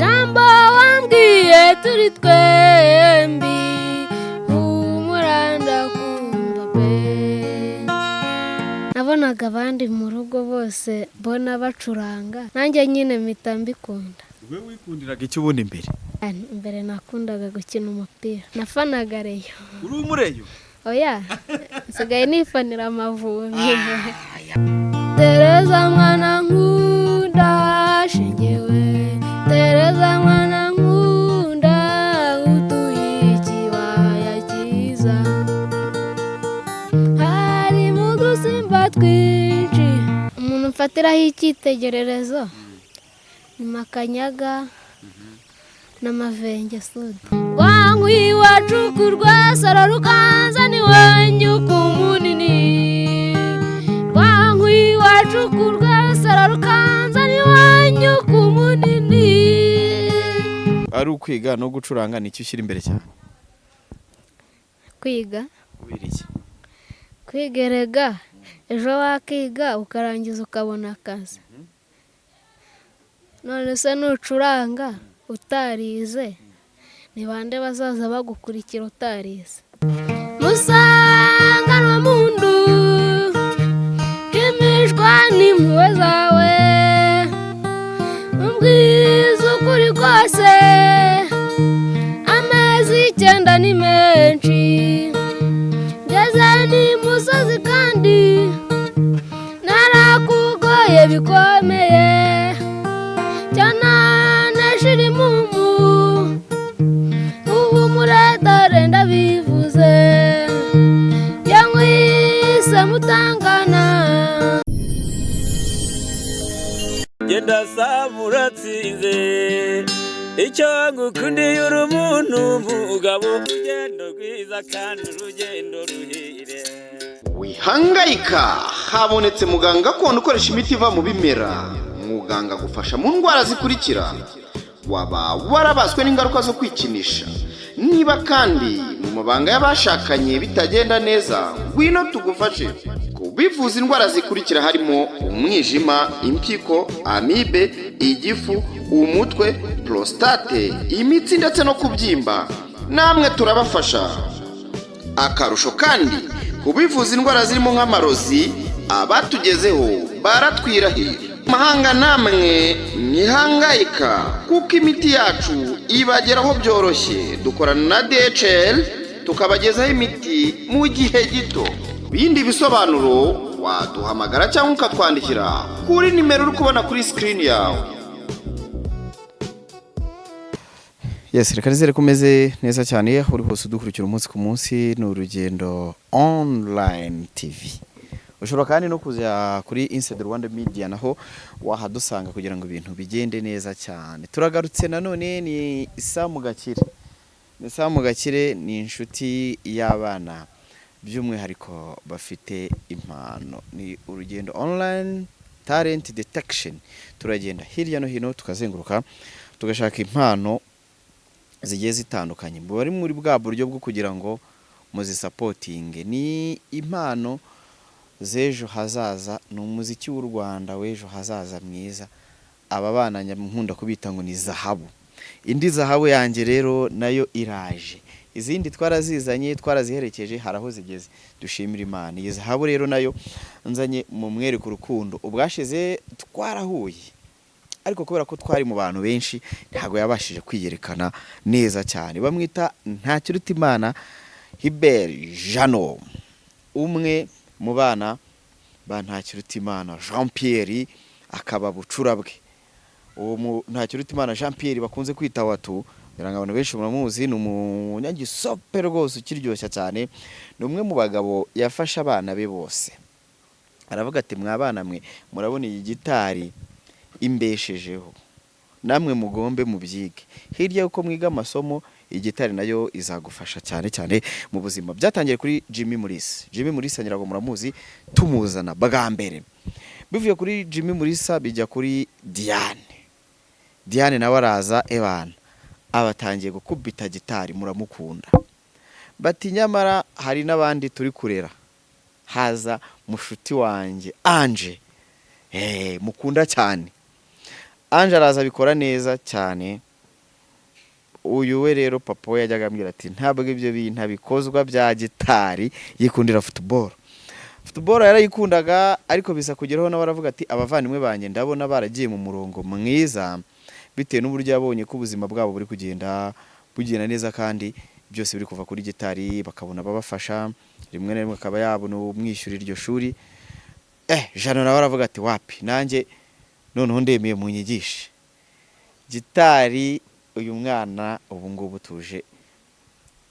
jambo wambwiye turi twembi humura ndakumva pe. Nabonaga abandi mu rugo bose mbona bacuranga nanjye nyine mpita mbikunda. Wewe wikundiraga iki ubundi mbere? Mbere nakundaga gukina umupira, nafanaga Reyo. Uri umureyo? Oya, nsigaye nifanira Amavubi. Tereza mwana nkunda shengewe, Tereza mwana nkunda utuye ikibaya cyiza, harimo udusimba twinshi umuntu mfatiraho icyitegererezo ni Makanyaga n'Amavenge Suda. Wangu iwacu kurwasara rukanza ni wanyuka umunini, wangu iwacu kurwasara rukanza ni wanyuka umunini. Ari ukwiga no gucuranga nicyo ushyira imbere cyane? Kwiga? Kubera iki? Kwiga erega ejo wakiga ukarangiza ukabona akazi. None se nucuranga utarize ni bande bazaza bagukurikira utarize? Musanganwa mundu himishwa n'impuhwe zawe, umbwiza ukuri kose amezi 9 ni menshi, ngeze n'imusozi kandi narakugoye bikomeye cyane nashirimumu uhumura darenda bivuze yangwise mutangana. Genda samuratsinze icyo ngukundiye uri umuntu mugabo, urugendo rwiza kandi urugendo ruhire. Wihangayika, habonetse muganga gakondo ukoresha imiti iva mu bimera. Muganga gufasha mu ndwara zikurikira: waba warabaswe n'ingaruka zo kwikinisha, niba kandi mu mabanga y'abashakanye bitagenda neza, ngwino tugufashe kubivuza indwara zikurikira harimo umwijima, impyiko, amibe, igifu, umutwe, prostate, imitsi ndetse no kubyimba. Namwe turabafasha. Akarusho kandi kubivuza indwara zirimo nk'amarozi, abatugezeho baratwirahira. Mahanga namwe nihangayika kuko imiti yacu ibageraho byoroshye. Dukorana na DHL tukabagezaho imiti mu gihe gito. Bindi bisobanuro waduhamagara cyangwa ukatwandikira kuri nimero uri kubona kuri screen yawe. Yes, reka nizere kumeze neza cyane uri hose udukurikira umunsi ku munsi. Ni Urugendo Online TV. Ushobora kandi no kuza kuri Inside Rwanda Media naho wahadusanga kugira ngo ibintu bigende neza cyane. Turagarutse nanone ni Samu Gakire. Ni Samu Gakire ni inshuti y'abana by'umwihariko bafite impano. Ni Urugendo Online Talent Detection. Turagenda hirya no hino tukazenguruka tugashaka impano zigiye zitandukanye. Bari muri bwa buryo bwo kugira ngo muzisapotinge. Ni impano z'ejo hazaza, ni umuziki w'u Rwanda w'ejo hazaza mwiza. Aba bana nkunda kubita ngo ni zahabu. Indi zahabu yanjye rero nayo iraje. Izindi twarazizanye twaraziherekeje haraho zigeze. Dushimira Imana. Iyi zahabu rero nayo nzanye mu mwereko urukundo. Ubwashize twarahuye, ariko kubera ko twari mu bantu benshi ntago yabashije kwiyerekana neza cyane. Bamwita Ntakirutimana Hubert Jano, umwe mu bana ba Ntakirutimana Jean Pierre, akaba bucura bwe. Uwo Ntakirutimana Jean Pierre bakunze kwita watu, biranga abantu benshi muramuzi. Ni umunyagisope rwose ukiryoshya cyane. Ni umwe mu bagabo yafasha abana be bose. Aravuga ati mwabana mwe murabona iyi gitari imbeshejeho, namwe mugombe mubyige. Hirya yuko mwiga amasomo, igitari nayo izagufasha cyane cyane mu buzima. Byatangiye kuri Jimmy Mulisa. Jimmy Mulisa nyirago muramuzi, tumuzana bwa mbere. Bivuye kuri Jimmy Mulisa bijya kuri Diane. Diane nawe araza ebana abatangiye gukubita gitari, muramukunda. Bati nyamara hari n'abandi turi kurera. Haza mushuti wanjye Ange, mukunda cyane. Ange araza bikora neza cyane, uyu we rero papa we yajyaga ambwira ati ntabwo ibyo bintu bikozwa bya gitari, yikundira football yarayikundaga, ariko bisa kugeraho nawe aravuga ati abavandimwe banjye ndabona baragiye mu murongo mwiza bitewe n'uburyo yabonye ko ubuzima bwabo buri kugenda neza kandi byose biri kuva kuri gitari, bakabona babafasha, rimwe na rimwe akaba yabona umwishyura iryo shuri. Jano nawe aravuga ati wapi, nanjye noneho ndemeye munyigishe gitari. Uyu mwana ubu ngubu tuje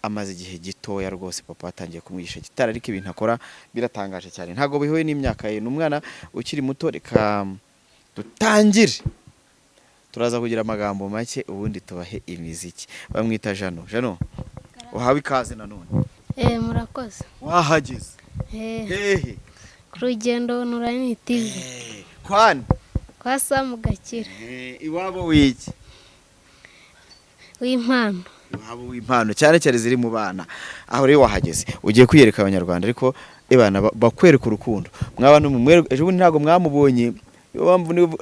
amaze igihe gitoya rwose, papa atangiye kumwigisha gitari, ariko ibintu akora biratangaje cyane, ntago bihuye n'imyaka ye. N'umwana ukiri muto. Reka dutangire, turaza kugira amagambo make ubundi tubahe imiziki. Bamwita Jano. Uhawe ikaze nanone. Murakoze. Wahageze hehe ku rugendo Online TV. Kwani kwa Samu Gakire. Iwabo wiki w'impano. Iwabo w'impano cyane ziri mu bana. Aho rero wahageze ugiye kwiyereka abanyarwanda, ariko ebana bakwereka urukundo. Mwabana mu ejo bundi ntago mwamubonye,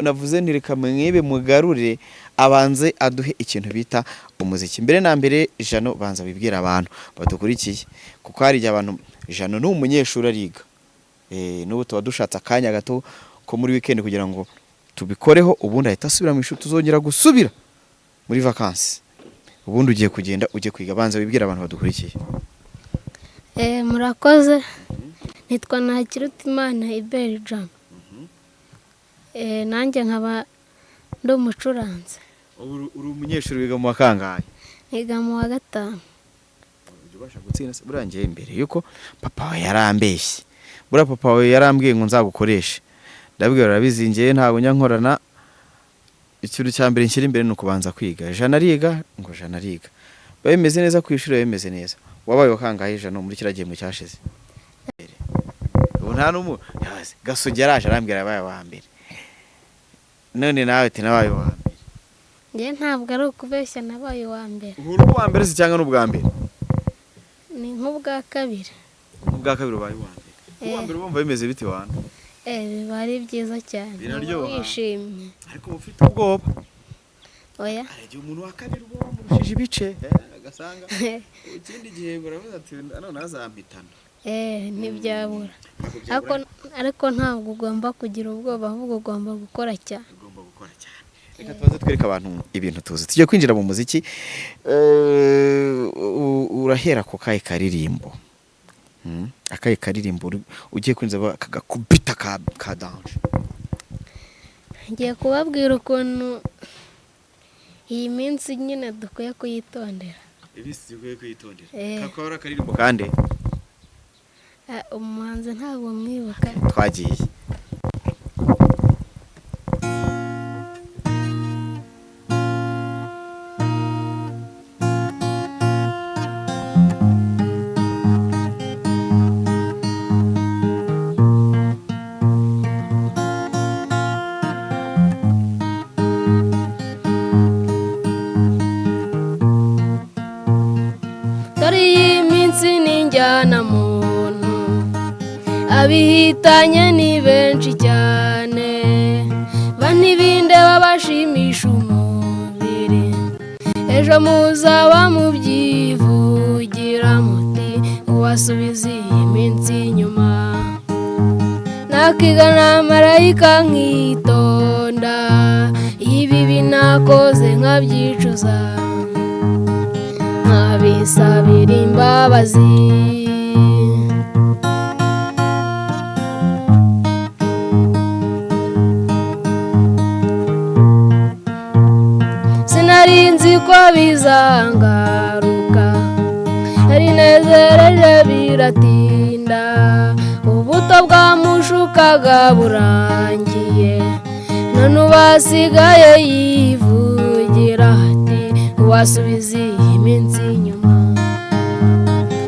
navuze ntireka mwibe mugarure abanze aduhe ikintu bita umuziki. Mbere na mbere Jano banza bibwira abantu badukurikiye, kuko hari abantu. Jano ni umunyeshuri ariga, n'ubu tuba dushatse akanya gato ko muri weekend kugira ngo tubikoreho, ubundi ahita asubira mu ishuri, tuzongera gusubira muri vacances. Ubundi ugiye kugenda ugiye kwiga, banza bibwira abantu badukurikiye. Murakoze. Nitwa Ntakirutimana Iberjam. Nanjye nkaba ndi umucuranzi. Uri umunyeshuri wiga mu wakangaye? Niga mu wa 5. Ubasha gutsinda se? Burangiye imbere yuko papa we yarambeshye. Papa we yarambwiye ngo nzagukoreshe. Ndabwira arabizingiye, ntago nyankorana. Ikintu cya mbere nshyira imbere nuko banza kwiga. Jana ariga, ngo Jana ariga. Bameze neza ku ishuri, bameze neza. Wabaye wakangaye Jana muri kiragiye mu cyashize? Ubu nta numu yabaze Gasogi yaraje arambwira abaye wa mbere. None nawe ati nabaye wa mbere. Nge ntabwo ari ukubeshya, nabaye wa mbere. Uri wa mbere se cyangwa n'ubwa mbere? Ni nk'ubwa kabiri. Ubwa kabiri ubaye wa mbere. Uwa mbere bumva bimeze biti wana? Biba ari byiza cyane. Biraryoha. Wishimye. Ariko ufite ubwoba. Oya. Aragiye umuntu wa kabiri ubwoba murushije ibice. Agasanga ikindi gihe baravuga ati none azampitana. Ntibyabura. Ariko ntabwo ugomba kugira ubwoba, ahubwo ugomba gukora cyane. Reka tubaze twereka abantu ibintu tuzi. Tugiye kwinjira mu muziki. Urahera ku kayi karirimbo. Akayi karirimbo ugiye kwinjira kagakubita ka dance. Ngiye kubabwira ukuntu iyi minsi nyine dukwiye kuyitondera. Ibisi dukwiye kuyitondera. Kakora karirimbo kandi umuhanzi ntabwo mwibuka. Twagiye. Abihitanye ni benshi cyane, banibinde babashimisha umubiri, ejo muzaba mubyivugira muti uwasubiza iyi minsi inyuma. Nakiga na marayika nkitonda, ibibi nakoze nkabyicuza, nkabisabira imbabazi. Ko bizangaruka, rinezereje biratinda, ubuto bwamushukaga burangiye, none ubasigaye yivugira ati uwasubiza iyi minsi inyuma.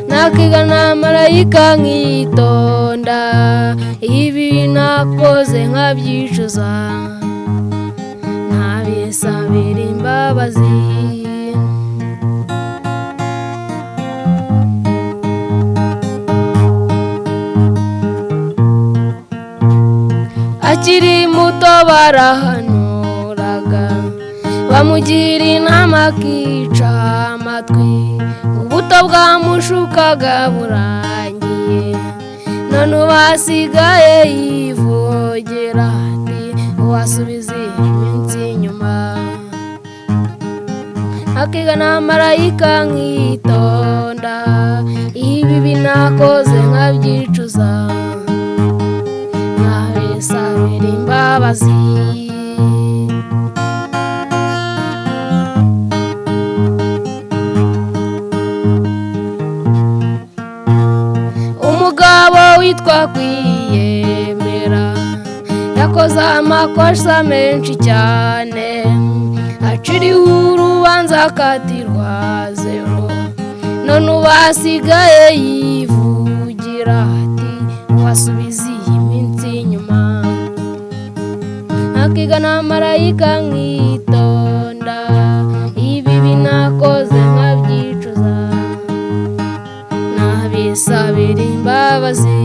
Nakiga na marayika nkitonda, ibi nakoze nkabyicuza, nkabisabira imbabazi. Akiri muto barahanuraga kamugira inama akica amatwi ubuto bwamushukaga burangiye none ubasigaye yivogera ati wasubiza iminsi inyuma akiga na marayika nkitonda ibi binakoze nkabyicuza nkabisabira imbabazi umugabo witwa kwiyemera yakoze amakosa menshi cyane aciriwe urubanza akatirwa zero none ubasigaye yivugira ati wasubiza iyi minsi inyuma akiga na marayika nkitonda ibi binakoze nkabyicuza nabisabira imbabazi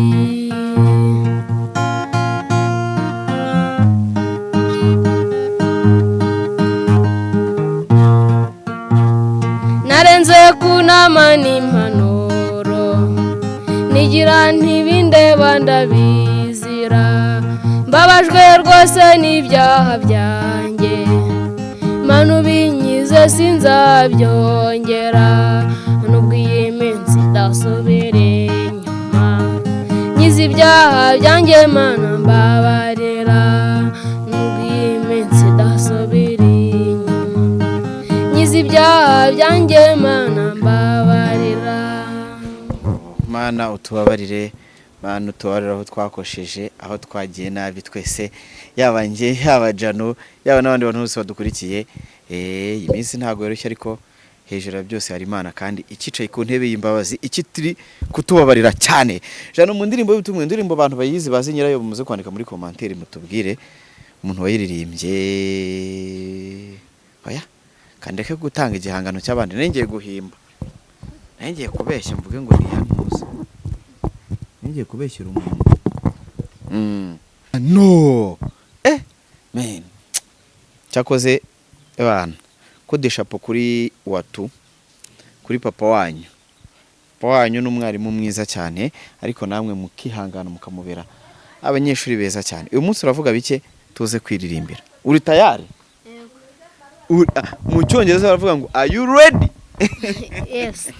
narenze kunama n'impanuro nigira ntibindeba ndabizira mbabajwe rwose n'ibyaha byanjye manu binyize sinzabyongera nubwo iyi minsi idasubira inyuma nyize ibyaha byanjye mana mbabarira nubwo iyi minsi idasubira inyuma nyize ibyaha byanjye mana mbabarira mana utubabarire mana utubarira aho twakosheje aho twagiye nabi twese yaba njye yaba Jano yaba n'abandi bantu bose badukurikiye iyi minsi ntago yoroshye ariko hejuru ya byose hari Imana kandi ikicaye ku ntebe y'imbabazi ikitiri kutubabarira cyane Jano mu ndirimbo y'ubutumwe indirimbo abantu bayizi bazi nyirayo muze kwandika muri commentaire mutubwire umuntu wayiririmbye oya kandeke gutanga igihangano cy'abandi nengeye guhimba nengeye kubeshya mvuge ngo ni yanuze nengeye kubeshyira umuntu no man cyakoze abana kodeshapo kuri watu kuri papa wanyu n'umwarimu mwiza cyane ariko namwe mukihangana mukamubera abanyeshuri beza cyane uyu munsi uravuga bike tuze kwiririmbira uri tayari mu cyongereza baravuga ngo are you ready yes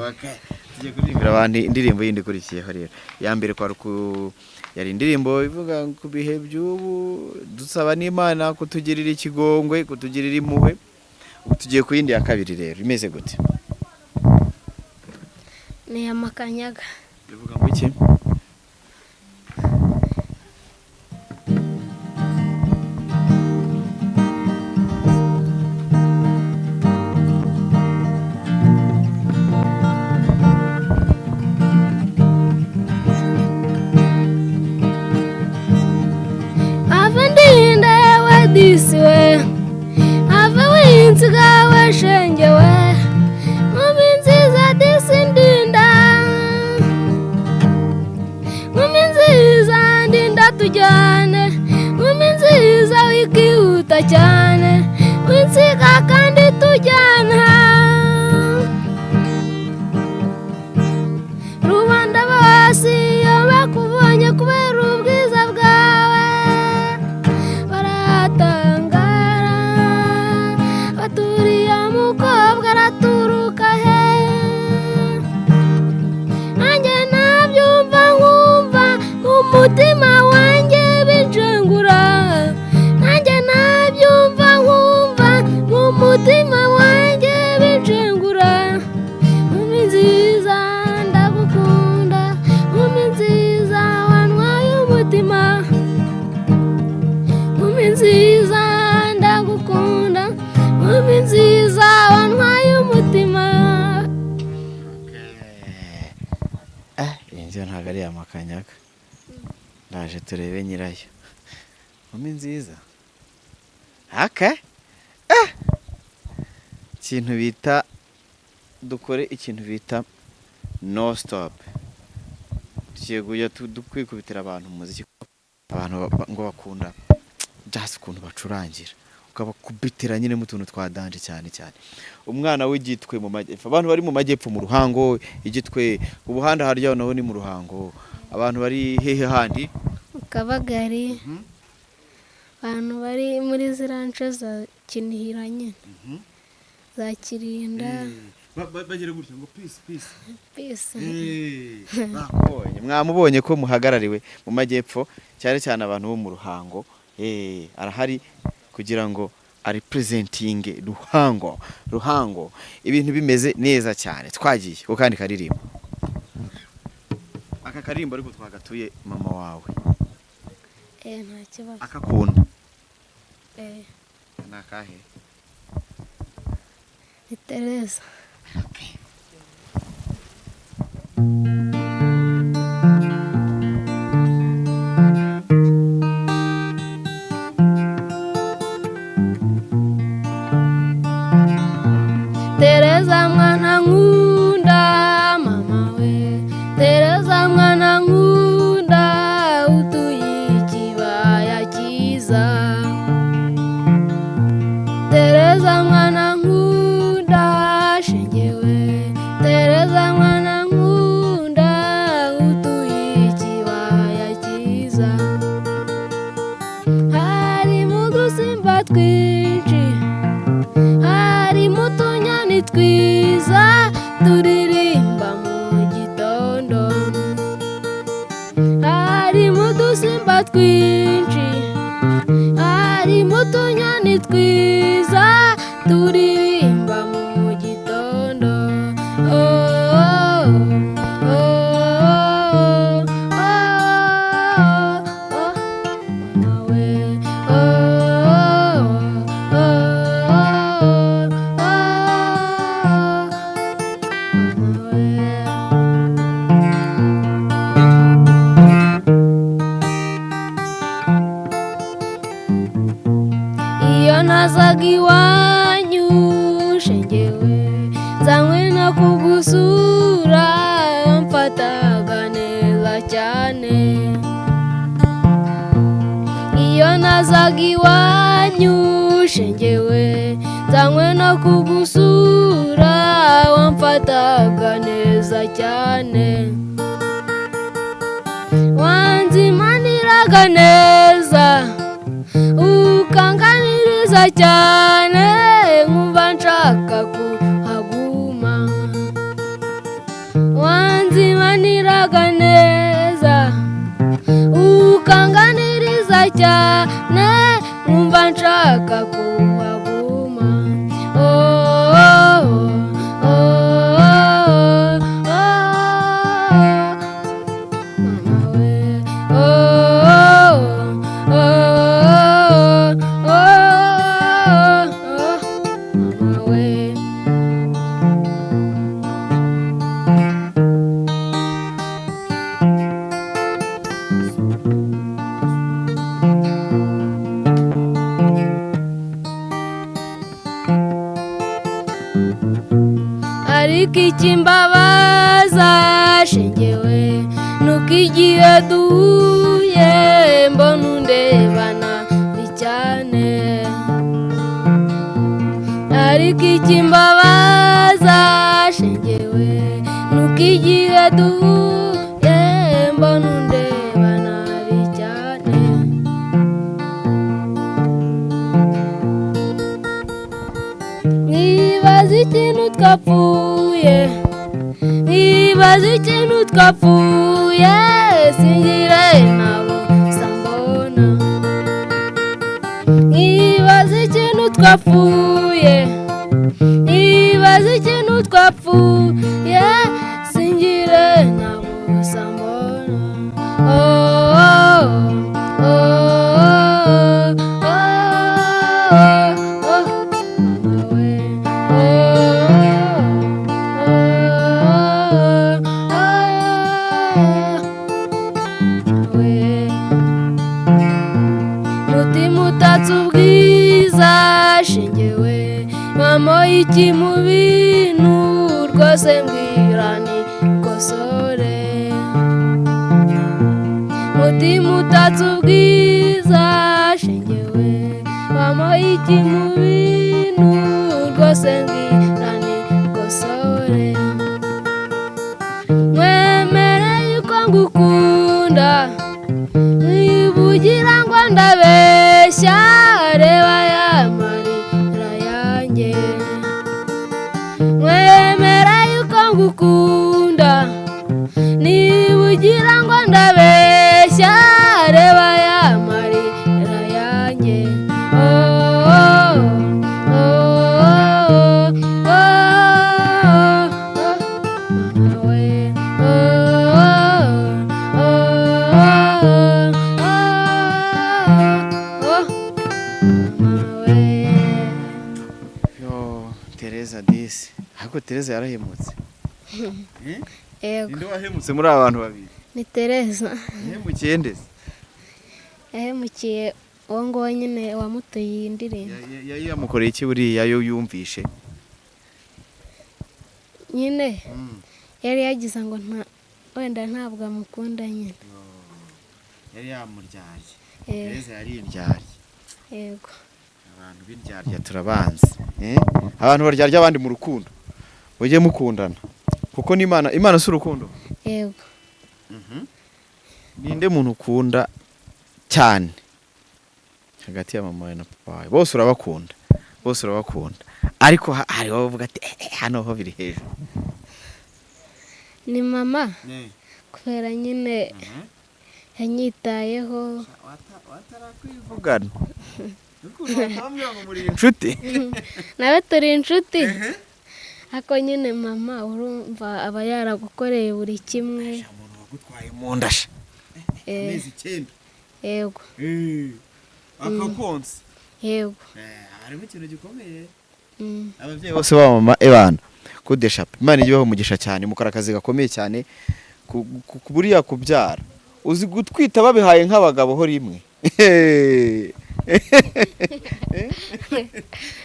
okay tugiye kuririmbira abandi indirimbo yindi kurikiyeho rero ya mbere kwa yari indirimbo ivuga ku bihe by'ubu dusaba n'Imana kutugirira ikigongwe kutugirira impuhwe tugiye ku yindi ya kabiri rero imeze gute ni amakanyaga bivuga ngo iki disiwe ava winsigawe shengewe nkumi nziza disindinda nkumi nziza ndinda tujyane nkumi nziza wikihuta cyane winsiga kandi tujyana rubanda bose iyo bakubonye kubera ubwiza bwawe baratangara baturiye umukobwa araturuka he nanjye nabyumva nkumva umutima wanjye bijengura nanjye nabyumva nkumva umutima wanjye bijengura nkumi nziza ndagukunda nkumi nziza wantwaye umutima nkumi nziza ndagukunda nkumi nziza wantwaye umutima inzu ntabwo ari amakanyaga ndaje turebe nyirayo nkumi nziza ikintu bita dukore ikintu bita no stop tugiye kujya kwikubitira abantu umuziki abantu ngo bakunda just ukuntu bacurangira ukabakubitira nyine mu tuntu twa danje cyane cyane. Umwana w'Igitwe mu majyepfo, abantu bari mu majyepfo mu Ruhango, Igitwe ubuhanda harya naho ni mu Ruhango, abantu bari hehe handi Kabagari, abantu bari muri ziranco za Kinihira nyine, za Kirinda, bagere gutya ngo peace mwamubonye ko muhagarariwe mu majyepfo cyane cyane abantu bo mu Ruhango, arahari kugira ngo representing Ruhango ibintu bimeze neza cyane. Twagiye ko kandi karirimbo, aka karimbo ariko twagatuye mama wawe nta kibazo akakunda nakahe ni Teresa. Teresa mwana nkunda mama we, Teresa mwana nkunda utuye ikibaya cyiza, Teresa mwana nkunda shengewe, Teresa mwana nkunda utuye ikibaya cyiza, harimo udusimba twinshi, harimo utunyoni twiza turirimba mu gitondo, harimo udusimba twinshi, harimo utunyoni twiza turirimba mu gitondo. Iyo nazaga iwanyu shengewe, nzanywe no kugusura, mfataga neza cyane. Iyo nazaga iwanyu shengewe, nzanywe no kugusura, wamfataga neza cyane, wanzimaniraga neza, ukanganiriza cyane, nkumva nshaka kuhaguma, wanzimaniraga neza, ukanganiriza cyane, nkumva nshaka kuhaguma. Ariko ikimbabaza shengewe, nuko igihe duhuye mbona undebana cyane, ariko ikimbabaza shengewe, nuko igihe duhuye mbona undebana cyane. Nibaza ikintu twapfuye, nibaza ikintu twapfuye, singire nabo sambona. Nibaza ikintu twapfuye, nibaza ikintu twapfuye, singire nabo sambona. Mutima utatse ubwiza shengewe, mama iki mu bintu rwose mbwira nikosore, mutima utatse ubwiza shengewe, mama mpamo iki mu bintu rwose mbwira nikosore mwemere yuko ngukunda wibugira ngo ndabeshya reba ya marira yanjye mwemera yuko ngukunda nibugira ngo ndabeshya reba ya marira yanjye Tereza disi ariko Tereza yarahemutse. Yego Ninde wahemutse muri abantu babiri? ni Tereza Yahemukiye ndese? yahemukiye uwo nguwo nyine wamutuye iyi ndirimbo Yari yamukoreye iki buriya yo yumvishe? nyine yari yagize ngo wenda ntabwo amukunda nyine. Yari yamuryarye. Eh. Tereza yari indyarye. Yego Abantu b'indyarya turabanze. Abantu baryarya abandi mu rukundo. Mujye mukundana. Kuko Imana si urukundo. yego Ninde muntu ukunda cyane hagati ya mama wawe na papa wawe? Bose urabakunda. Bose urabakunda. Ariko hari bavuga ati hano ho biri hejuru. ni mama kubera nyine yanyitayeho Watarakwivugana. Ukamubwira ngo muri inshuti. nawe turi inshuti ariko nyine mama urumva aba yaragukoreye buri kimwe. Umuntu wagutwaye mu ndasha. Amezi 9. Yego Akakonse. yego Harimo ikintu gikomeye. Ababyeyi bose ba mama ebana kudesha Imana igiye umugisha cyane mukora akazi gakomeye cyane buriya kubyara uzi gutwita babihaye nk'abagabo ho rimwe.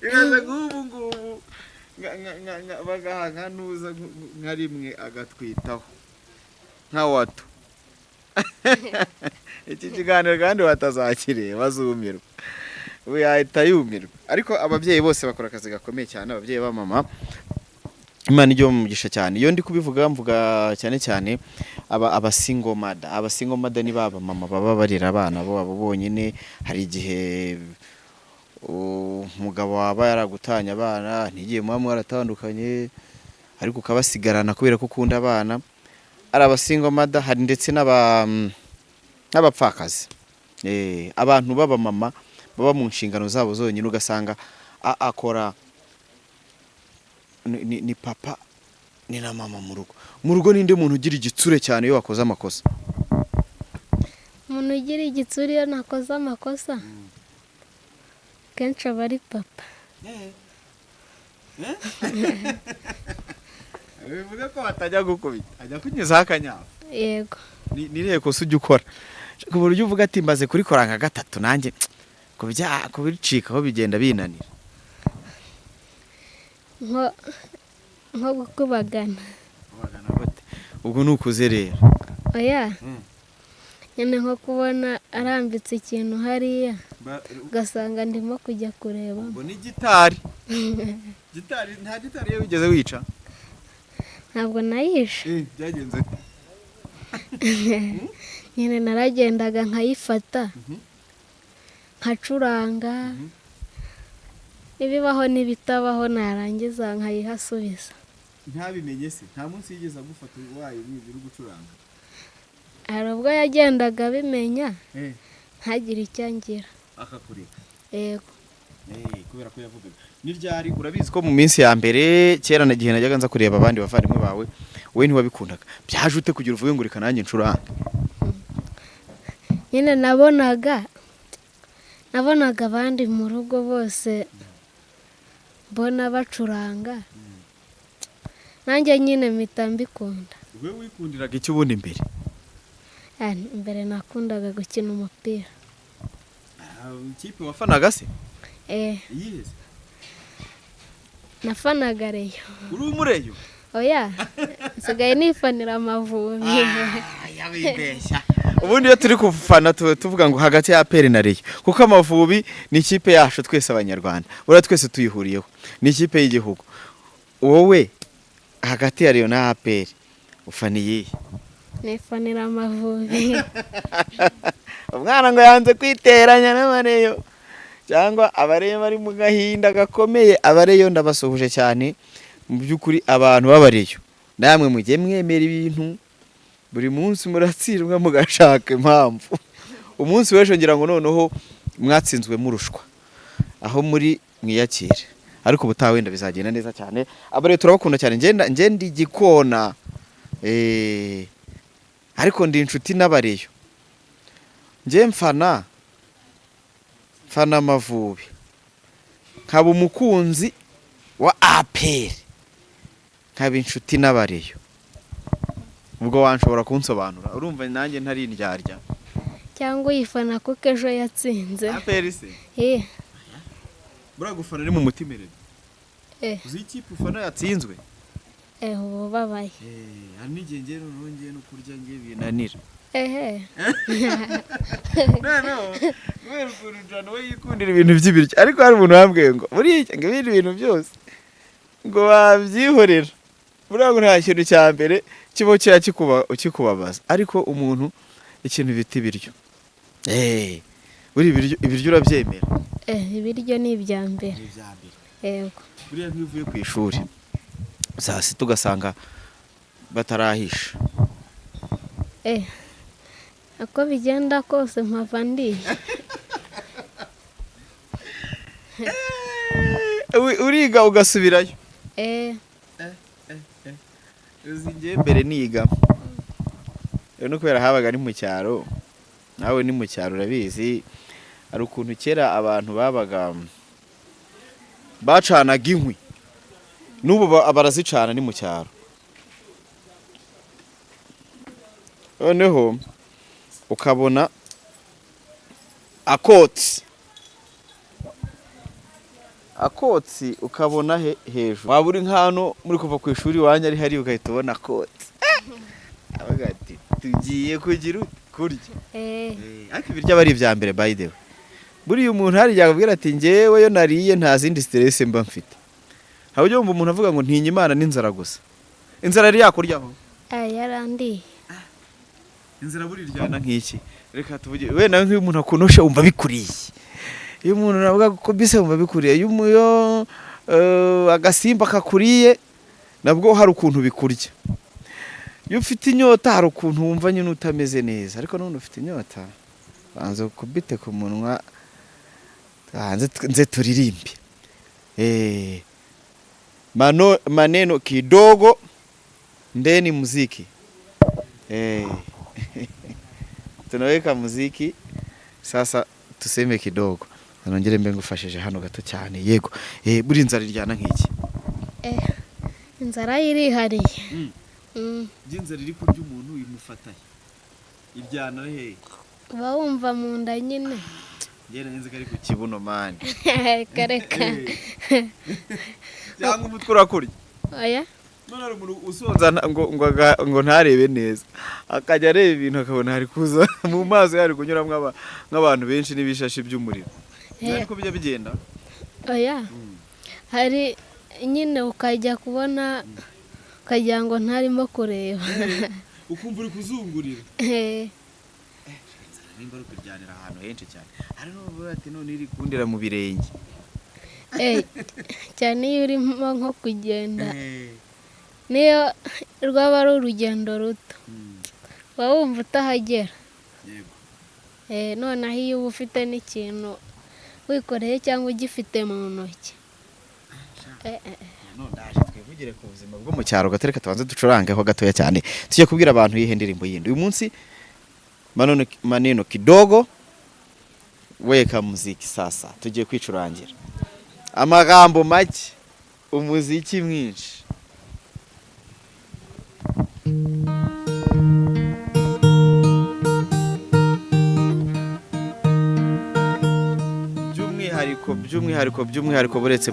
Iraza ngubu bagaha nuza nka rimwe agatwitaho nka wato. Iki kiganiro kandi watazakireba bazumirwa. We yahita yumirwa. Ariko ababyeyi bose bakora akazi gakomeye cyane ababyeyi ba mama. Imana igiye umugisha cyane. Iyo ndi kubivuga mvuga cyane cyane aba single mother. Aba single mother ni baba mama baba barira abana bo bonyine. Hari igihe umugabo waba yaragutanya abana ntigiye muba mwaratandukanye ariko ukabasigarana kubera ko ukunda abana. Ari aba single mother hari ndetse n'abapfakazi. Abantu baba mama baba mu nshingano zabo zonyine ugasanga akora ni papa ni na mama mu rugo. Mu rugo ninde muntu ugira igitsure cyane iyo wakoze amakosa? umuntu ugira igitsure iyo nakoze amakosa kenshi aba ari papa. Bivuga ko batajya gukubita ajya kunyuzaho akanyafu. Yego Niriye kosa ujya ukora ku buryo uvuga ati mbaze kurikora nka gatatu nanjye kubicika aho bigenda binanira. nko gukubagana. Ubwo nukuze rero. Oya nyine nko kubona arambitse ikintu hariya ugasanga ndimo kujya kureba. Ngo ni gitari. Nta gitari iyo wigeze wica? Ntabwo nayishe. Byagenze nyine naragendaga nkayifata nkacuranga ibibaho n'ibitabaho narangiza nkayihasubiza. Ntabimenye se nta munsi yigeze agufata wayo niba uri gucuranga? Hari ubwo yagendaga abimenya ntagire icyo angira akakureka. Yego kubera ko yavugaga ni ryari urabizi ko mu minsi ya mbere kera na gihe najyaga nza kureba abandi bavandimwe bawe we ntiwabikundaga byaje ute kugira uvuge ngo reka nanjye ncuranga? nyine nabonaga abandi mu rugo bose mbona bacuranga nanjye nyine mpita mbikunda. We wikundiraga iki ubundi mbere? Mbere nakundaga gukina umupira. Ikipe wafanaga se? Iyihe? Nafanaga Reyo. Uri umureyo? Oya nsigaye nifanira Amavubi. Yabibeshya ubundi iyo turi kufana tuvuga ngo hagati ya APR na Rayon kuko Amavubi ni ikipe yacu twese abanyarwanda ura twese tuyihuriyeho ni ikipe y'igihugu wowe hagati ya Rayon na APR ufaniye nifanira Amavubi umwana ngo yanze kwiteranya n'Abareyo cyangwa Abareyo bari mu gahinda gakomeye. Abareyo ndabasuhuje cyane mu by'ukuri abantu b'Abareyo namwe mujye mwemera ibintu buri munsi muratsirwa mugashaka impamvu umunsi w'ejo ngira ngo noneho mwatsinzwe murushwa aho muri mwiyakire ariko ubutaha wenda bizagenda neza cyane. Abareyo turabakunda cyane ngenda igikona ariko ndi inshuti n'Abareyo nje mfana Amavubi nkaba umukunzi wa APR nkaba inshuti n'Abareyo ubwo wanshobora kunsobanura urumva nanjye ntari indyarya cyangwa uyifana kuko ejo yatsinze APR se buragufana ari mu mutima rero uzi ikipe ufana yatsinzwe ubu babaye hari n'igihe ngero nongeye no kurya ngiye binanira no kubera ukuntu Jana we yikundira ibintu by'ibiryo ariko hari umuntu wambwiye ngo buriya ngo ibindi bintu byose ngo wabyihorera buriya ngo nta kintu cya mbere kiba kikubabaza ariko umuntu ikintu bita ibiryo ibiryo urabyemera ibiryo ni ibya mbere yego buriya nk'iyo uvuye ku ishuri saa sita ugasanga batarahisha uko bigenda kose mpava ndiye uriga ugasubirayo uzi njye mbere niga rero no kubera habaga ari mu cyaro nawe ni mu cyaro urabizi hari ukuntu kera abantu babaga bacanaga inkwi n'ubu barazicana ni mu cyaro noneho ukabona akotsi ukabona hejuru waba uri nk'hano muri kuva ku ishuri wanjye ari hari ugahita ubona akotsi abaga ati tugiye kugira kurya ariko ibiryo aba ari ibya mbere by the way buriya umuntu hari yakubwira ati njyewe yo nariye nta zindi stress mba mfite aho ujya wumva umuntu avuga ngo ntinya Imana n'inzara gusa inzara yari yakuryaho yarandiye inzara buri ryana nk'iki reka tuvuge we nawe nk'iyo umuntu akunosha umva bikuriye iyo umuntu navuga ko bise umva bikuriye iyo agasimba kakuriye nabwo hari ukuntu bikurya iyo ufite inyota hari ukuntu wumva nyine utameze neza ariko none ufite inyota banze kubite ku munwa hanze nze turirimbe maneno kidogo ndeni muziki tunaweka muziki sasa tuseme kidogo nongere mbe ngufashije hano gato cyane yego buri inzara iryana nk'iki inzara irihariye by'inzara iri kurya umuntu imufataye iryana he uba wumva mu nda nyine ngera nzi kari ku kibuno mani kareka cyangwa umutwe urakurya oya none ari umuntu usonza ngo ntarebe neza akajya areba ibintu akabona hari kuza mu maso yari kunyuramo nk'abantu benshi n'ibishashi by'umuriro ariko bijya bigenda oya hari nyine ukajya kubona ukagira ngo ntarimo kureba ukumva uri kuzungurira nimba uri kuryanira ahantu henshi cyane hari n'ubu ati none iri kundira mu birenge cyane iyo urimo nko kugenda niyo rwaba ari urugendo ruto uba wumva utahagera noneho iyo uba ufite n'ikintu wikoreye cyangwa ugifite mu ntoki ndaje twivugire ku buzima bwo mu cyaro gatereka tubanze ducurangeho gatoya cyane tujye kubwira abantu yihe ndirimbo yindi uyu munsi maneno kidogo weka muziki sasa tugiye kwicurangira amagambo make umuziki mwinshi by'umwihariko buretse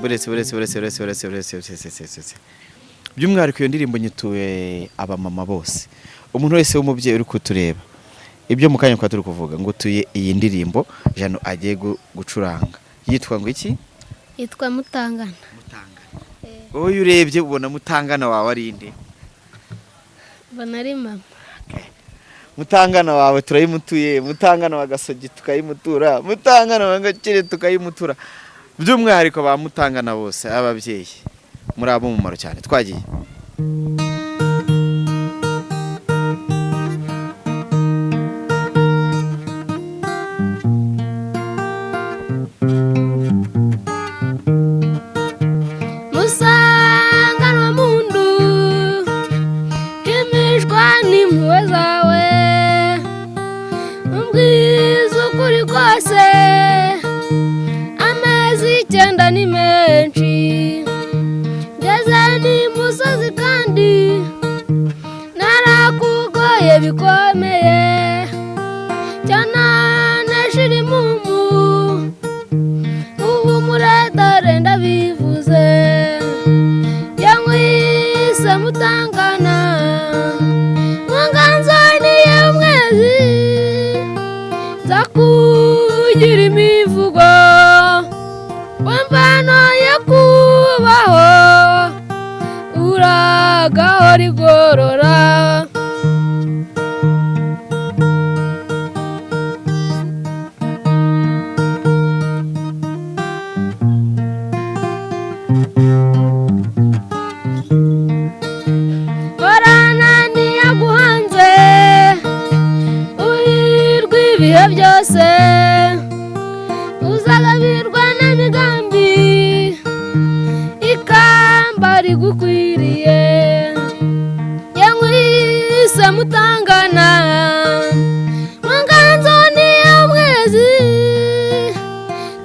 by'umwihariko iyo ndirimbo nyituye abamama bose umuntu wese w'umubyeyi uri kutureba ibyo mu kanya kwa turi kuvuga ngo tuye iyi ndirimbo Jano agiye gucuranga yitwa ngo iki? Yitwa Mutangana. Wowe urebye ubona Mutangana wawe ari inde? Mbona ari mama. Mutangana wawe turayimutuye, Mutangana wa Gasogi tukayimutura, Mutangana wa Gakire tukayimutura. By'umwihariko ba Mutangana bose ababyeyi muri abo mumaro cyane twagiye. Musangana mundu kimishwa n'impuhwe zawe umbwiza ukuri kose amezi 9 ni menshi ngeze n'imusozi kandi narakugoye bikomeye cyane nashiri mumu ubu muradare ndabivuze yangwise Mutangana mwanganzo niye mwezi zakugira imivugo wambano yakubaho uragaho rigorora byose uzagabirwa n'imigambi ikamba rigukwiriye yangwise Mutangana mwanganzo niyo mwezi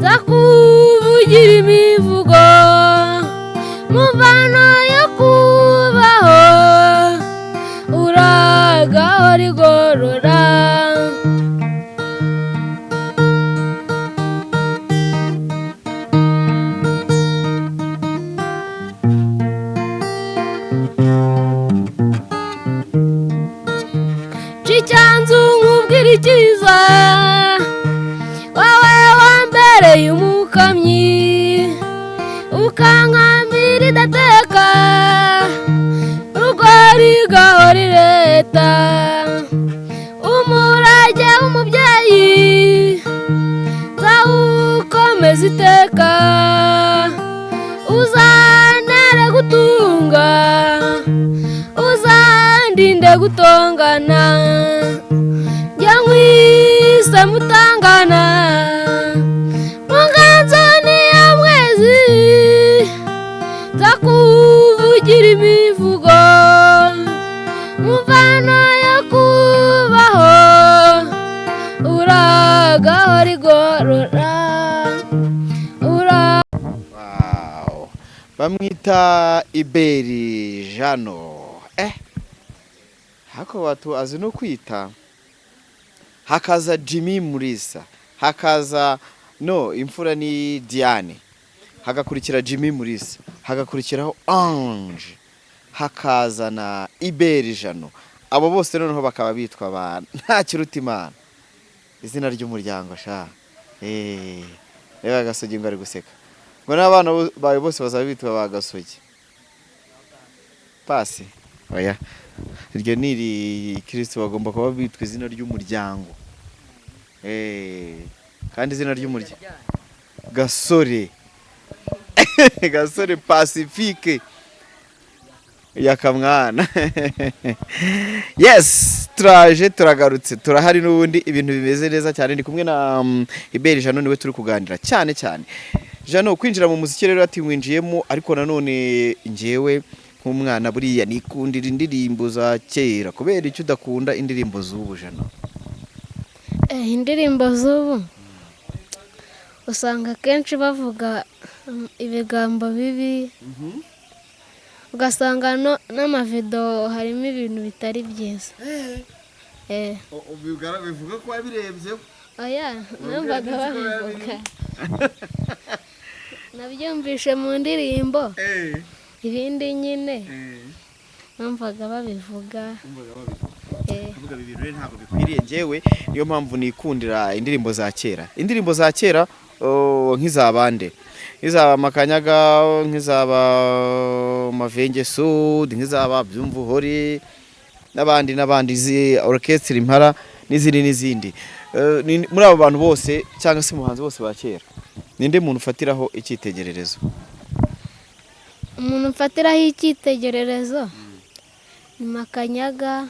zakuvugira imivugo muvano yo kubaho uragaho rigorora Chichanzu nkubwira ikiza wawe wambereye umukamyi ukankamira idateka rugori gahori leta umurage w'umubyeyi zawukomeza iteka uzanere gutunga uzandinde gutongana yangwise Mutangana mwanganzo niyo mwezi zakuvugira imivugo muvano yo kubaho uragaho rigorora bamwita Iberi Jano. Hako watu azi no kwita hakaza Jimmy Mulisa, hakaza no imfura ni Diane, hagakurikira Jimmy Mulisa, hagakurikiraho Ange, hakaza na Iberi Jano. Abo bose noneho bakaba bitwa abantu nta kiruta Imana. Izina ry'umuryango sha reba Gasogi ngo ari guseka ngo n'abana bawe bose bazaba bitwa ba Gasogi pasi oya iryo niri Kristo bagomba kuba bitwa izina ry'umuryango kandi izina ry'umuryango Gasore Gasore Pacifique yakamwana. Yes, turagarutse turahari n'ubundi ibintu bimeze neza cyane. Ndi kumwe na Iberi Jano niwe turi kuganira cyane. Jano, kwinjira mu muziki rero ati winjiyemo, ariko nanone njewe nk'umwana buriya nikundira indirimbo za kera. Kubera icyo udakunda indirimbo z'ubu Jano? Indirimbo z'ubu usanga kenshi bavuga ibigambo bibi, ugasanga n'amavido harimo ibintu bitari byiza. Bivuga ko wabirebye? Oya, numvaga babivuga. Nabyumvishe mu ndirimbo, ibindi nyine numvaga babivuga. kuvuga ibi bintu ntabwo bikwiriye njyewe niyo mpamvu nikundira indirimbo za kera. Indirimbo za kera nk'izabande, nk'izaba Makanyaga, nk'izaba Mavenge Sud, nk'izaba Byumva Uhore n'abandi orchestre Impara n'izindi. Muri abo bantu bose cyangwa se muhanzi bose ba kera, ninde muntu ufatiraho icyitegererezo? Umuntu ufatiraho icyitegererezo ni Makanyaga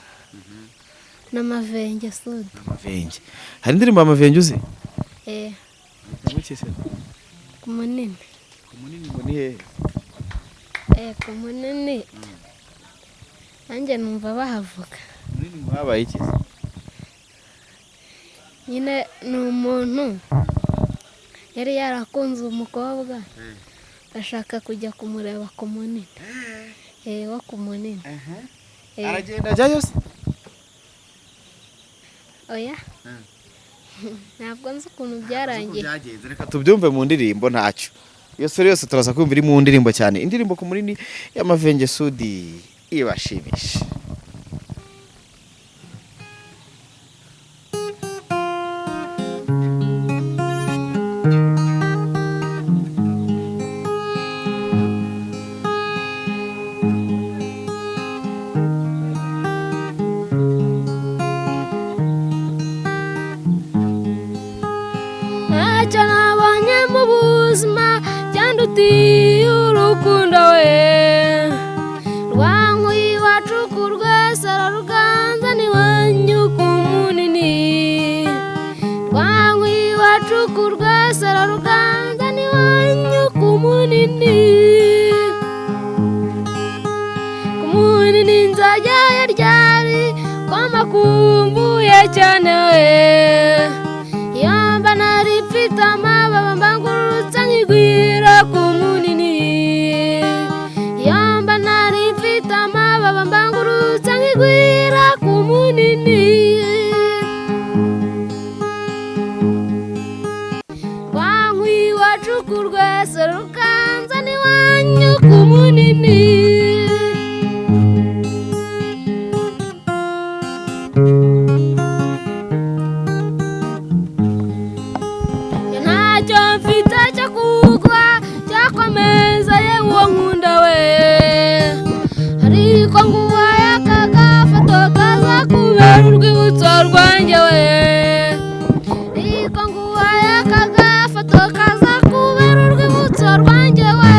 na Mavenge Sud. Mavenge, hari indirimbo ya Mavenge uzi? Ku munini. Ku munini ngo ni hehe? Ku munini nanjye numva bahavuga. Munini ngo habaye iki? Nyine ni umuntu yari yarakunze umukobwa ashaka kujya kumureba ku munini. Wo ku munini. Aragenda ajyayo se? Oya. Ntabwo nzi ukuntu byarangiye. Reka tubyumve mu ndirimbo ntacyo. Iyo sore yose turaza kumva iri mu ndirimbo cyane. Indirimbo ku munini ya Mavenge Sud ibashimisha. Ntacyo nabonye mu buzima cyandutiye urukundo we, rwankuye iwacu ku Rwesero ruganza n'iwanyu ku munini, rwankuye iwacu ku Rwesero ruganza n'iwanyu ku munini, ku munini nzajyayo ryari ko makumbuye cyane we, yamba nari mfite amababa mbangurutse nkigwira ku munini, yamba nari mfite amababa mbangurutse nkigwira ku munini, rwankuye iwacu ku Rwesero ruganza n'iwanyu ku munini. Ntacyo mfite cyo kugwa cyakomeza yewe uwo nkunda we, ariko nguhaye aka gafoto kaza kubera urwibutso rwanjye we, ariko nguhaye aka gafoto kaza kubera urwibutso rwanjye we.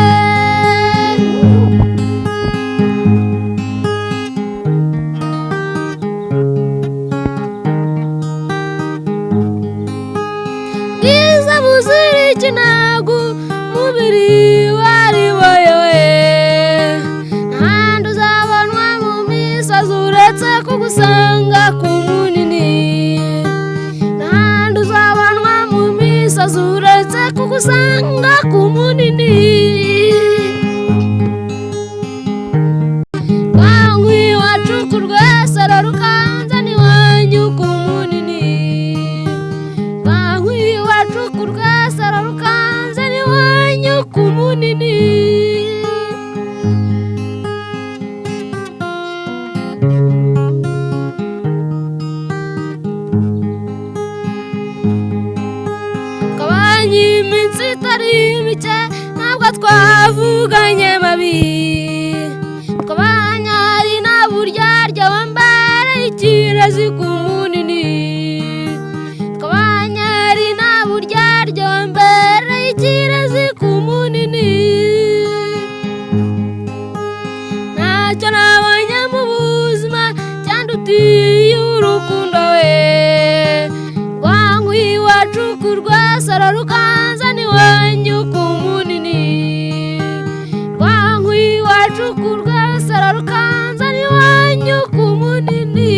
Bwiza buzira ikinagu mubiri wari wowe, ntahandi uzabonwa mu misozi uretse kugusanga ku munini, ntahandi uzabonwa mu misozi uretse kugusanga ku munini, rwankuye iwacu ku Rwesero ruganza n'iwanyu ku munini, rwankuye iwacu ku Rwesero ruganza n'iwanyu ku munini. Twabanye iminsi itari mike ntabwo twavuganye mabi, twabanye ari na buryarya wambaye ikirezi ku munini, twabanye ari na buryarya wambaye ikirezi ku munini. Ntacyo nabonye mu buzima cyandutiye urukundo we, rwankuye iwacu ku Rwesero ruganza n'iwanyu ku munini, rwankuye iwacu ku Rwesero ruganza n'iwanyu ku munini.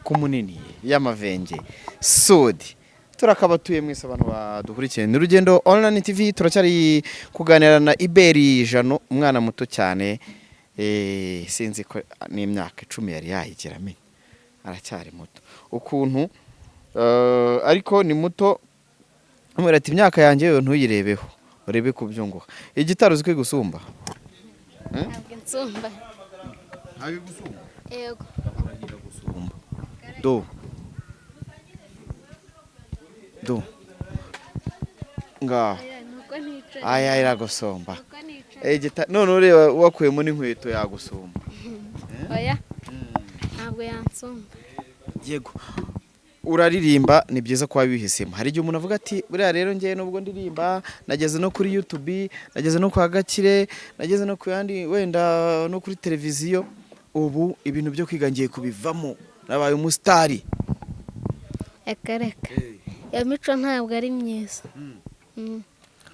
Ku munini ya Mavenge Sud. Turakabatuye mwese abantu badukurikiye ni Urugendo Online TV. Turacyari kuganira na Iberi Jano, umwana muto cyane, sinzi ko n'imyaka 10 yari yahigerame, aracyari muto ukuntu, ariko ni muto. Amwerati imyaka yanjye yo ntuyirebeho, urebe ku byo ngo igitaro uzikwe gusumba. ntabwo insumba Ntabwo gusumba. yego Urahira gusumba. Do. Nga. nuko nticaye Aya iragusumba. nuko nicaye None ureba wakuyemo n'inkweto yagusumba. oya ntabwo yansumba Yego. Uraririmba ni byiza kuba wihisemo. Hari igihe umuntu avuga ati buriya rero ngiye nubwo ndirimba nageze no kuri YouTube, nageze no kwa Gakire, nageze no ku yandi wenda no kuri televiziyo, ubu ibintu byo kwiga ngiye kubivamo nabaye umusitari. reka iyo mico ntabwo ari myiza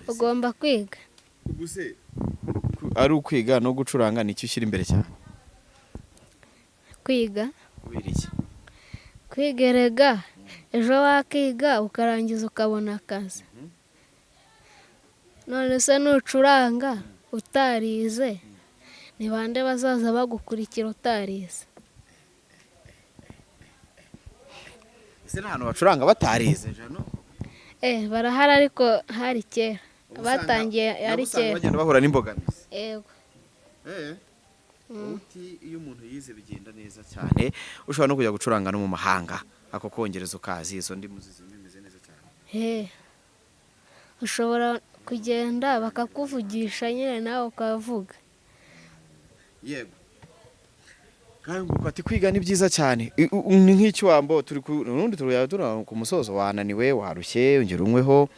ugomba kwiga Ubuse ari ukwiga no gucuranga nicyo ushyira imbere cyane. kwiga Kubera iki? kwigerega ejo wakiga ukarangiza ukabona akazi none se nucuranga utarize ni bande bazaza bagukurikira utarize Ese n'ahantu bacuranga batarize jano? barahari ariko hari kera batangiye ari kera bagenda bahura n'imbogamizi. yego Uti iyo umuntu yize bigenda neza cyane ushobora no kujya gucuranga no mu mahanga ako kongereza ukazi izo ndimi zimeze neza cyane. ushobora kugenda bakakuvugisha nyine nawe ukavuga Yego. Kandi ngo ati kwiga ni byiza cyane. Ni nk'icyo wambo turi nundi turi ku musozo wananiwe warushye ongera unyweho.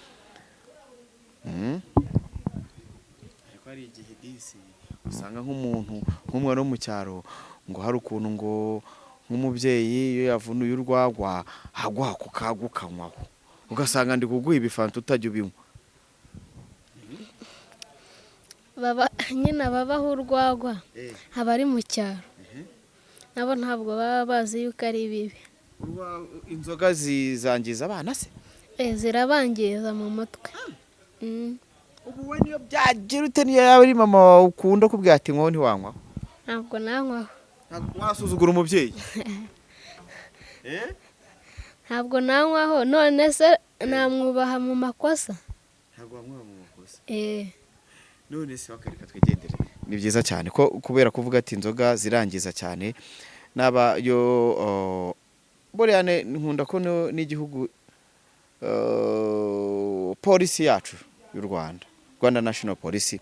Ariko ari igihe disi usanga nk'umuntu nk'umwana wo mu cyaro ngo hari ukuntu ngo nk'umubyeyi iyo yavunuye urwagwa hagwa ku kagukanywaho ugasanga ndi kuguha ibifanta utajya ubinywa. nyine ababaho urwagwa abari mu cyaro nabo ntabwo baba bazi yuko ari bibi. Inzoga zizangiza abana se? Zirabangiza mu mutwe. Ubu we niyo byagira ute niyo yaba ari mama wawe ukunda kubwira ati nkaho ntiwanywaho? Ntabwo nanywaho. Wasuzugura umubyeyi? Ntabwo nanywaho none se namwubaha mu makosa? Ntabwo wamwubaha mu makosa? none se bakareka twigendere. Ni byiza cyane ko kubera kuvuga ati inzoga zirangiza cyane naba yo buriya nkunda ko n'igihugu polisi yacu y'u Rwanda National Police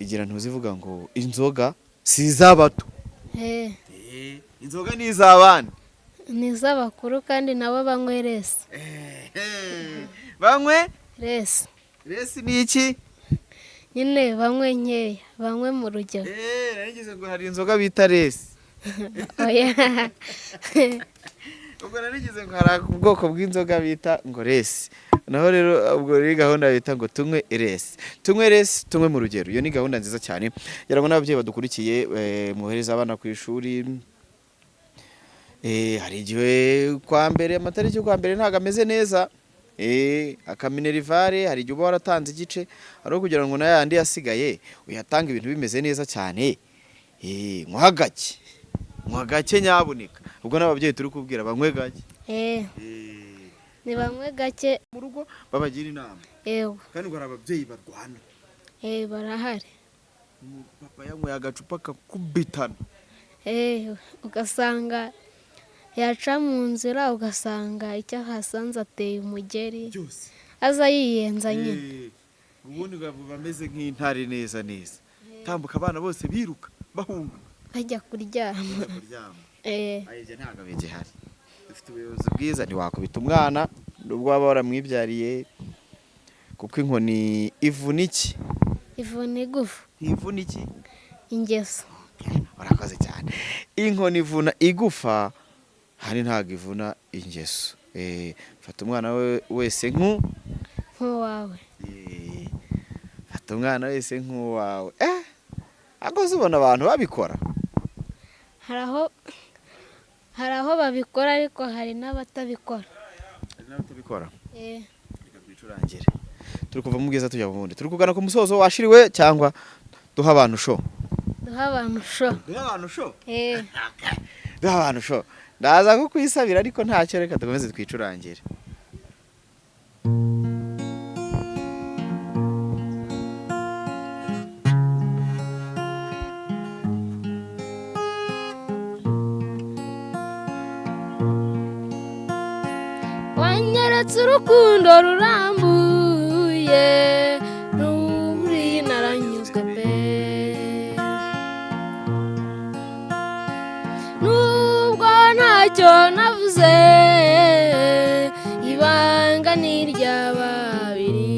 igira ntuzivuga ngo inzoga si iz'abato. Inzoga ni iz'abana. Ni iz'abakuru kandi nabo banywe resi. Banywe? Resi. Resi ni iki? Nyine banywe nkeya, banywe mu rugero. Narigize ngo hari inzoga bita resi. Oya. Ubwo narigize ngo hari ubwoko bw'inzoga bita ngo resi. Naho rero ubwo ari gahunda bita ngo tunywe resi. Tunywe resi, tunywe mu rugero. Iyo ni gahunda nziza cyane. Yarago n'ababyeyi badukurikiye muhereza abana ku ishuri. Hari igihe kwa mbere amatariki kwa mbere ntago ameze neza. Akaminerivare hari igihe uba waratanze igice ari kugira ngo nayandi yasigaye uyatanga ibintu bimeze neza cyane. Mwagake nyabuneka. Ubwo n'ababyeyi turi kubwira banywe gake. Ni banywe gake mu rugo babagira inama. Yego. Kandi ngo ababyeyi barwana. Barahari. Papa yanyweye agacupa kakubitana. Ugasanga yaca mu nzira ugasanga icyo hasanze ateye umugeri aza yiyenza nyine. Ubundi bameze nk'intare neza. Tambuka abana bose biruka bahunga bajya kuryama. Ayije ntago bigihari. Dufite ubuyobozi bwiza ntiwakubita umwana nubwo waba waramwibyariye kuko inkoni ivuna iki? Ivuna igufa. Ivuna iki? Ingeso. Urakoze cyane. Inkoni ivuna igufa hari ntago ivuna ingeso. Fata umwana wese nk'uwawe. Fata umwana wese nk'uwawe. Akoze ubona abantu babikora. Hari aho babikora ariko hari n'abatabikora. Reka twicurangire. Turi kuva mu bwiza tujya mu bundi. Turi kugana ku musozo washiriwe cyangwa duha abantu show? Duha abantu show. Duha abantu show. Ndaza ko kwisabira ariko ntacyo reka dukomeze twicurangire. mweretse urukundo rurambuye n'uri naranyuzwe pe nubwo ntacyo navuze ibanga ni irya babiri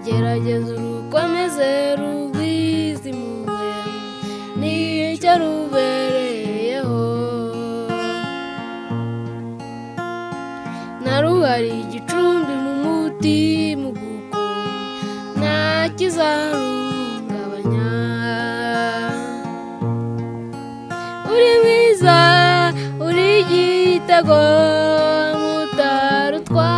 gerageza urukomeze rugwizimuwe nicyo rubereyeho naruhari igicumbi mu mutima guko nta kizarungabanya uri mwiza uri igitego mutarutwa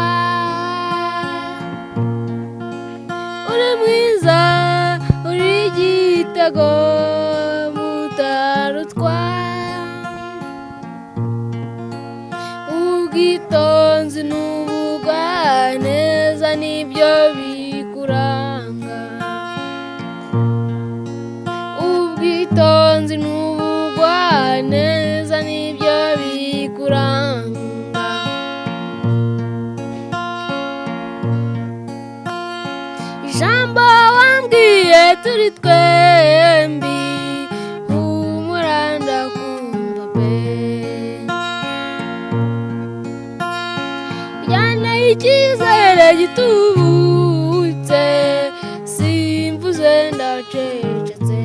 uri mwiza uri igitego mutarutwa ubwitonzi n'ubugwaneza nibyo bikuranga ubwitonzi n'ubugwaneza nibyo bikuranga ijambo wambwiye turi twembi humura ndakumva pe ryanteye icyizere gitubutse simvuze ndacecetse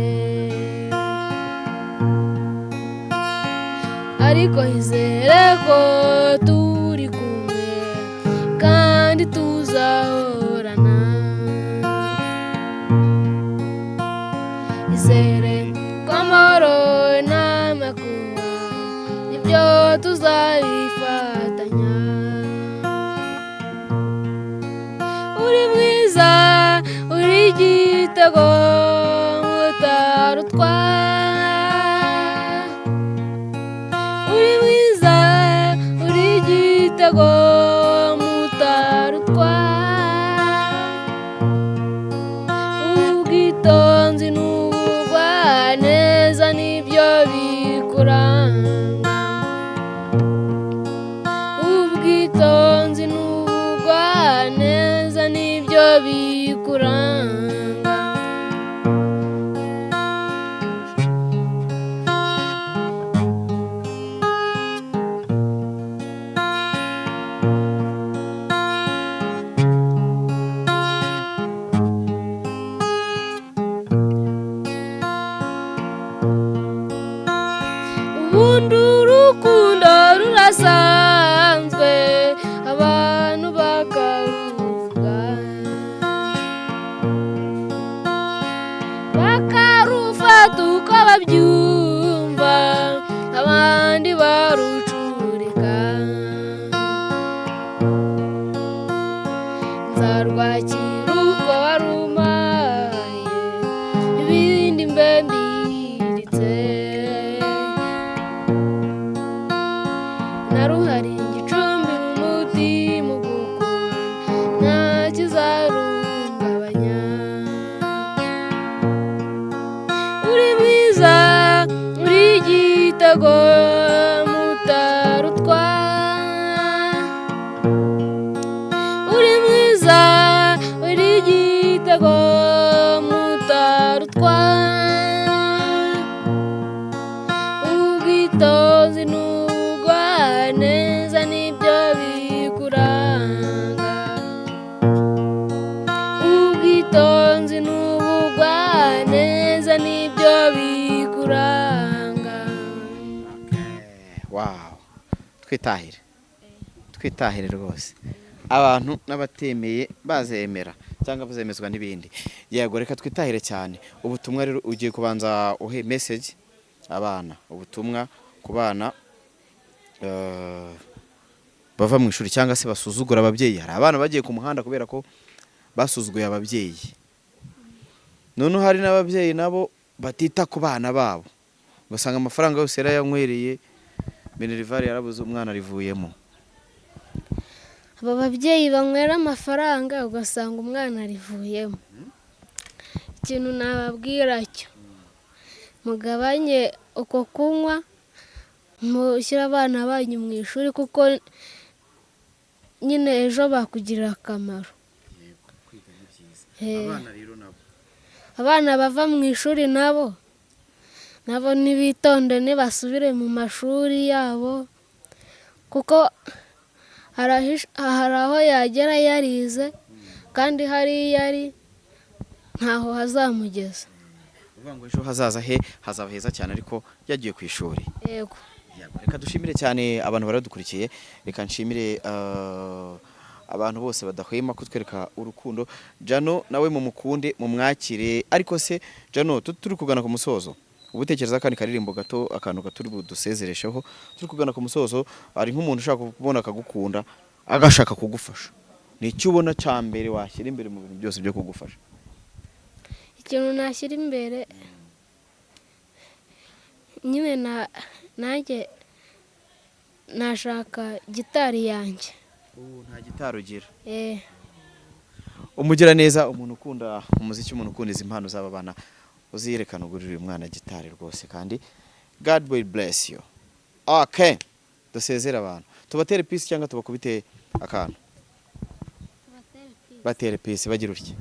ariko izere ko turi kumwe kandi tuzahorana izere ko amahoro n'amakuba nibyo tuzabifatanya uri mwiza uri igitego mutarutwa uri mwiza uri igitego mutarutwa ubwitonzi n'ubugwaneza nibyo bikuranga ubwitonzi n'ubugwaneza nibyo bikuranga ubundi urukundo rurasanzwe abantu bakaruvuga bakarufata uko babyumva abandi barucurika nzarwakira uko warumaye ibindi mbe mbiritse naruhari igicumbi mu mutima guko nta kizarungabanya uri mwiza uri igitego mutarutwa uri mwiza uri igitego mutarutwa ubwitonzi n'ubugwaneza nibyo bikuranga ubwitonzi n'ubugwaneza nibyo bikuranga wow twitahire rwose abantu n'abatemeye bazemera cyangwa bazemezwa n'ibindi yego reka twitahire cyane ubutumwa rero ugiye kubanza uhe message abana ubutumwa ku bana bava mu ishuri cyangwa se basuzugura ababyeyi hari abana bagiye ku muhanda kubera ko basuzuguye ababyeyi none hari n'ababyeyi nabo batita ku bana babo ugasanga amafaranga yose yarayanywereye Minerval yarabuze umwana rivuyemo aba babyeyi banywera amafaranga ugasanga umwana arivuyemo ikintu nababwira cyo mugabanye uko kunywa mushyira abana banyu mu ishuri kuko nyine ejo bakugirira akamaro. kwiga ni byiza. Eh. Abana rero nabo Abana bava mu ishuri nabo nibitonde nibasubire mu mashuri yabo, kuko hari aho yagera yarize kandi hariya ari ntaho hazamugeza. uvuga ngo ejo hazaza he hazaba heza cyane ariko yagiye ku ishuri. Yego. Reka dushimire cyane abantu baradukurikiye, reka nshimire abantu bose badahwema kutwereka urukundo. Jano nawe mumukunde mumwakire, ariko se Jano turi kugana ku musozo, ubutekereza kandi karirimbo gato akantu gaturi budusezeresheho, turi kugana ku musozo. Ari nk'umuntu ushaka kubona akagukunda agashaka kugufasha, ni icyo ubona cya mbere washyira imbere mu bintu byose byo kugufasha? Ikintu nashyira imbere nyine nanjye nashaka gitari yanjye. Nta gitari ugira? Umugira neza, umuntu ukunda umuziki, umuntu ukunda izi mpano z'aba bana, uziyerekana ugurira uyu mwana gitari rwose, kandi God will bless you. Okay, dusezera abantu, tubatere peace cyangwa tubakubite akantu? Batere peace, bagira utya.